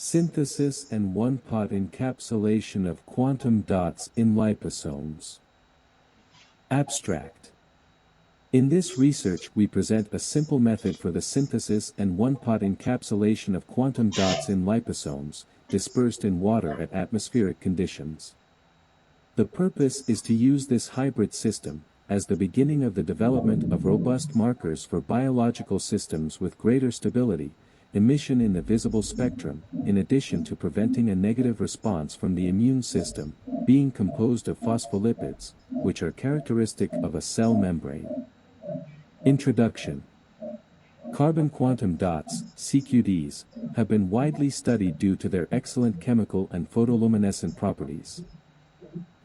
Synthesis and one-pot encapsulation of quantum dots in liposomes. Abstract. In this research we present a simple method for the synthesis and one-pot encapsulation of quantum dots in liposomes, dispersed in water at atmospheric conditions. The purpose is to use this hybrid system as the beginning of the development of robust markers for biological systems with greater stability, emission in the visible spectrum, in addition to preventing a negative response from the immune system, being composed of phospholipids, which are characteristic of a cell membrane. Introduction. Carbon quantum dots, CQDs, have been widely studied due to their excellent chemical and photoluminescent properties.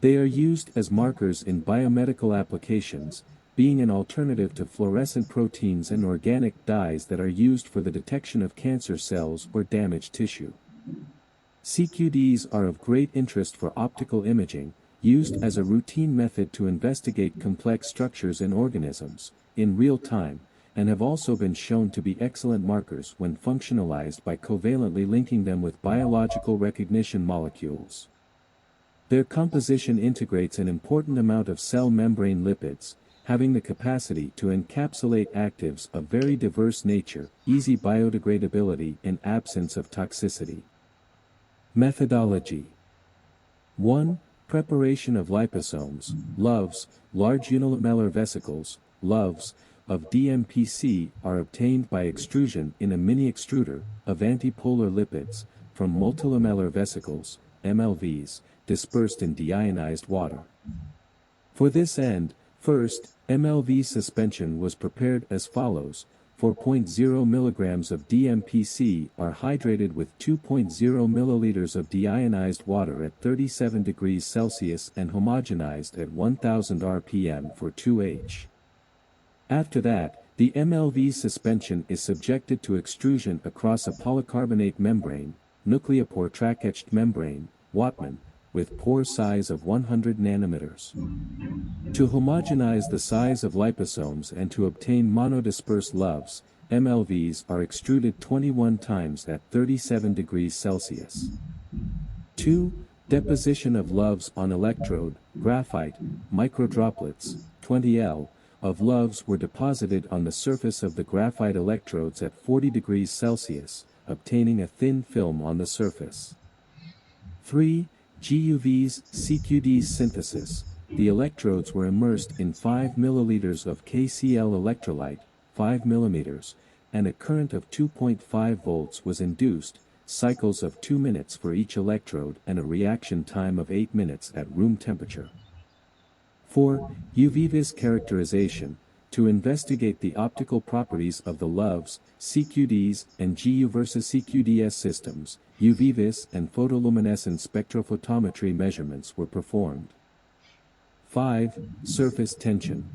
They are used as markers in biomedical applications, being an alternative to fluorescent proteins and organic dyes that are used for the detection of cancer cells or damaged tissue. CQDs are of great interest for optical imaging, used as a routine method to investigate complex structures in organisms, in real time, and have also been shown to be excellent markers when functionalized by covalently linking them with biological recognition molecules. Their composition integrates an important amount of cell membrane lipids, having the capacity to encapsulate actives of very diverse nature, easy biodegradability and absence of toxicity. Methodology. 1. Preparation of liposomes, LUVs, large unilamellar vesicles, LUVs, of DMPC are obtained by extrusion in a mini-extruder of antipolar lipids from multilamellar vesicles, MLVs, dispersed in deionized water. For this end, first, MLV suspension was prepared as follows: 4.0 mg of DMPC are hydrated with 2.0 ml of deionized water at 37 degrees Celsius and homogenized at 1000 rpm for 2H. After that, the MLV suspension is subjected to extrusion across a polycarbonate membrane, nucleopore track-etched membrane, Wattmann, with pore size of 100 nanometers. To homogenize the size of liposomes and to obtain monodispersed LUVs, MLVs are extruded 21 times at 37 degrees Celsius. 2. Deposition of LUVs on electrode, graphite, microdroplets, 20L, of LUVs were deposited on the surface of the graphite electrodes at 40 degrees Celsius, obtaining a thin film on the surface. 3. GUVs, CQDs synthesis. The electrodes were immersed in 5 ml of KCl electrolyte, 5 mm, and a current of 2.5 volts was induced, cycles of 2 minutes for each electrode and a reaction time of 8 minutes at room temperature. 4. UV-vis characterization. To investigate the optical properties of the LUVs, CQDs, and GU versus CQDS systems, UV-vis and photoluminescent spectrophotometry measurements were performed. 5. Surface tension.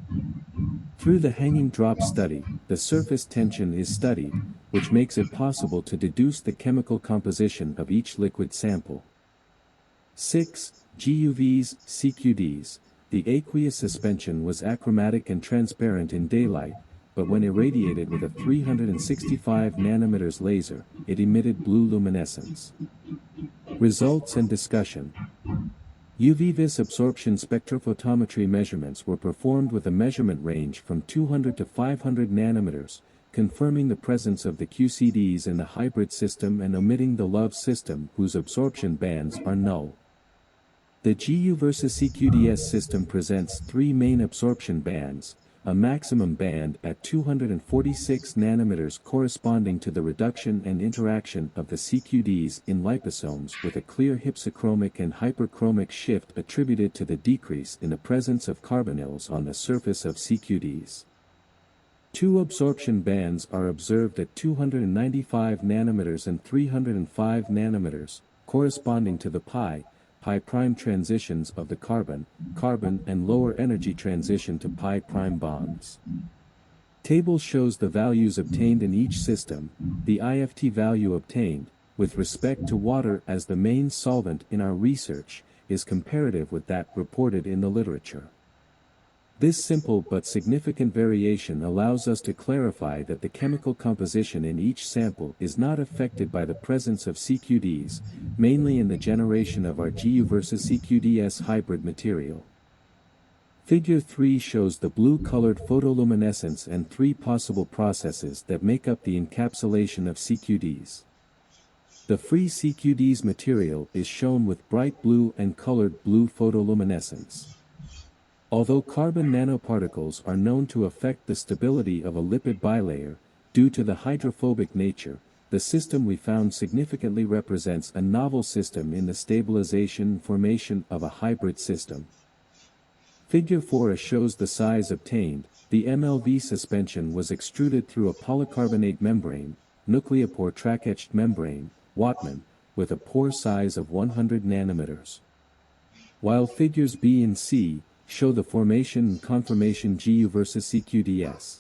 Through the hanging drop study, the surface tension is studied, which makes it possible to deduce the chemical composition of each liquid sample. 6. GUVs, CQDs. The aqueous suspension was achromatic and transparent in daylight, but when irradiated with a 365 nanometers laser, it emitted blue luminescence. Results and discussion. UV-vis absorption spectrophotometry measurements were performed with a measurement range from 200 to 500 nanometers, confirming the presence of the QCDs in the hybrid system and omitting the LUV system whose absorption bands are null. The GU versus CQDS system presents 3 main absorption bands, a maximum band at 246 nanometers corresponding to the reduction and interaction of the CQDs in liposomes with a clear hypsochromic and hyperchromic shift attributed to the decrease in the presence of carbonyls on the surface of CQDs. 2 absorption bands are observed at 295 nanometers and 305 nanometers, corresponding to the pi prime transitions of the carbon and lower energy transition to pi prime bonds. Table shows the values obtained in each system. The IFT value obtained, with respect to water as the main solvent in our research, is comparative with that reported in the literature. This simple but significant variation allows us to clarify that the chemical composition in each sample is not affected by the presence of CQDs, mainly in the generation of our GU versus CQDS hybrid material. Figure 3 shows the blue-colored photoluminescence and 3 possible processes that make up the encapsulation of CQDs. The free CQDs material is shown with bright blue and colored blue photoluminescence. Although carbon nanoparticles are known to affect the stability of a lipid bilayer, due to the hydrophobic nature, the system we found significantly represents a novel system in the stabilization and formation of a hybrid system. Figure 4 shows the size obtained. The MLV suspension was extruded through a polycarbonate membrane, nucleopore track-etched membrane, Wattman, with a pore size of 100 nanometers. While figures B and C show the formation and conformation GU versus CQDS.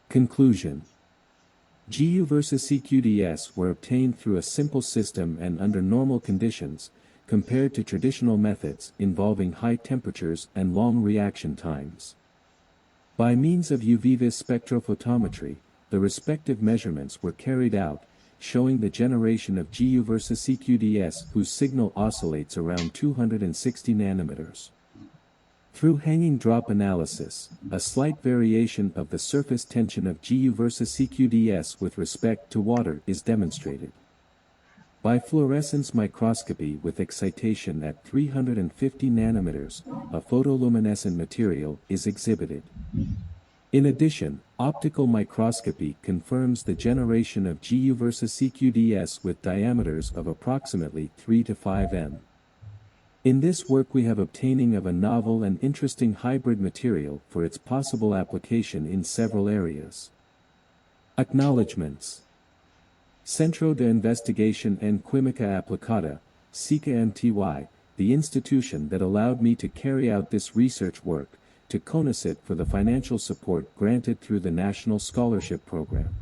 Conclusion: GU versus CQDS were obtained through a simple system and under normal conditions, compared to traditional methods involving high temperatures and long reaction times. By means of UV-vis spectrophotometry, the respective measurements were carried out, showing the generation of GU versus CQDS whose signal oscillates around 260 nanometers. Through hanging drop analysis, a slight variation of the surface tension of GU versus CQDS with respect to water is demonstrated. By fluorescence microscopy with excitation at 350 nanometers, a photoluminescent material is exhibited. In addition, optical microscopy confirms the generation of GU versus CQDS with diameters of approximately 3 to 5 m. In this work we have obtaining of a novel and interesting hybrid material for its possible application in several areas. Acknowledgements. Centro de Investigación en Química Aplicada, CEQA-MTY, the institution that allowed me to carry out this research work, to CONICET for the financial support granted through the National Scholarship Program.